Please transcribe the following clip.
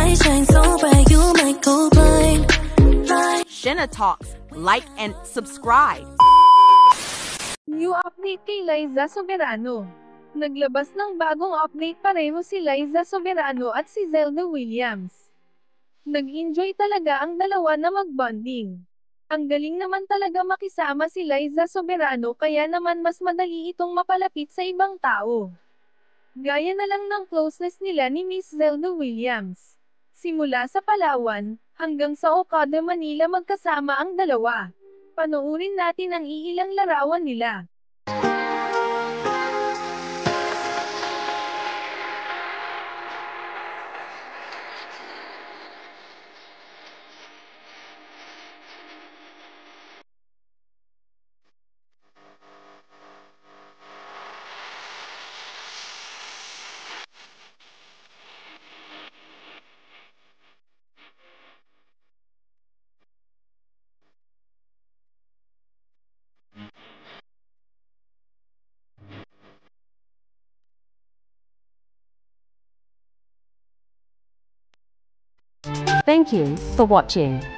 light shine so bright, you might go blind. Shenna Talks. Like and subscribe. New update kay Liza Soberano. Naglabas ng bagong update pareho si Liza Soberano at si Zelda Williams. Nag-enjoy talaga ang dalawa na mag-bonding. Ang galing naman talaga makisama si Liza Soberano kaya naman mas madali itong mapalapit sa ibang tao. Gaya na lang ng closeness nila ni Miss Zelda Williams. Simula sa Palawan, hanggang sa Okada Manila magkasama ang dalawa. Panoorin natin ang iilang larawan nila. Thank you for watching.